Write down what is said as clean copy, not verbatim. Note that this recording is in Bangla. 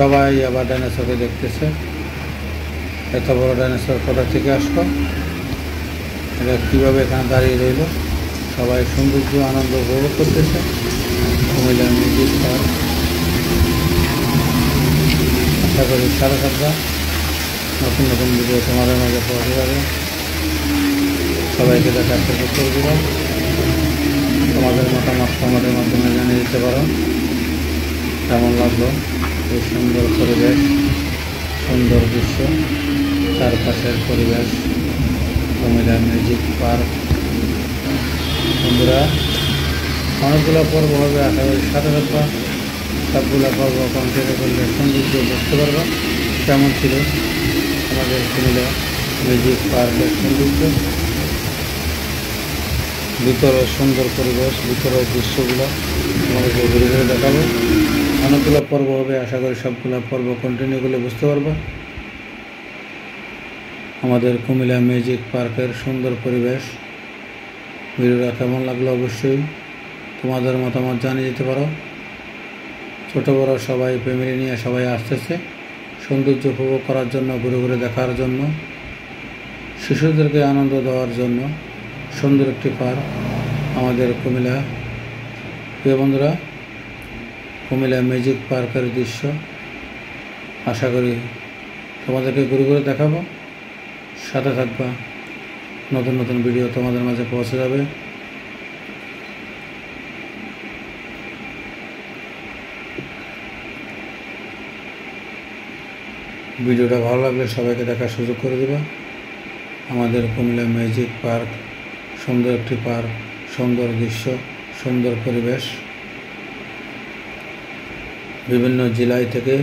সবাই আবার ডাইনোসরকে দেখতেছে। এত বড় ডাইনোসর কোথা থেকে আসলো, এটা কীভাবে এখানে দাঁড়িয়ে রইল। সবাই সৌন্দর্য আনন্দ উপভোগ করতেছে। কুমিল্লার মিউজিক পার্ক। আশা করি সারা সাতটা নতুন নতুন ভিডিও তোমাদের মাঝে পৌঁছে যাবে। সবাইকে দেখার সুযোগ করে দেব। তোমাদের মতামত কমেন্টের মাধ্যমে জানিয়ে দিতে পারো কেমন লাগলো এই সুন্দর পরিবেশ, সুন্দর দৃশ্য, চারপাশের পরিবেশ, কুমিল্লা মিউজিক পার্ক। বন্ধুরা, অনেকগুলো পর্ব হবে, আশা করি সাথে থাকবা। সবগুলো পর্ব কন্টিনিউ করলে সৌন্দর্য বুঝতে পারবা কেমন ছিল আমাদের কুমিল্লা মিউজিক পার্কের সৌন্দর্য। ভিতরের সুন্দর পরিবেশ, ভিতরের দৃশ্যগুলো আমাদেরকে ঘুরে ঘুরে দেখাবো। অনেকগুলো পর্ব হবে, আশা করি সবগুলো পর্ব কন্টিনিউ করলে বুঝতে পারবো আমাদের কুমিল্লা মিউজিক পার্কের সুন্দর পরিবেশ। ভিডিওটা কেমন লাগলো অবশ্যই তোমাদের মতামত জানিয়ে দিতে পারো। ছোট বড় সবাই ফ্যামিলি নিয়ে সবাই আসতেছে সৌন্দর্য উপভোগ করার জন্য, ঘুরে ঘুরে দেখার জন্য, শিশুদেরকে আনন্দ দেওয়ার জন্য। সুন্দর একটি পার্ক আমাদের কুমিল্লা। প্রিয় বন্ধুরা, কুমিল্লা মিউজিক পার্কের দৃশ্য আশা করি তোমাদেরকে ঘুরে ঘুরে দেখাবো। সাথে থাকবা, নতুন নতুন ভিডিও তোমাদের মাঝে পৌঁছে যাবে। ভিডিওটা ভালো লাগলে সবাইকে দেখার সুযোগ করে দেবা। আমাদের কুমিল্লা মিউজিক পার্ক সুন্দর একটি পার্ক, সুন্দর দৃশ্য, সুন্দর পরিবেশ। বিভিন্ন জেলায় থেকে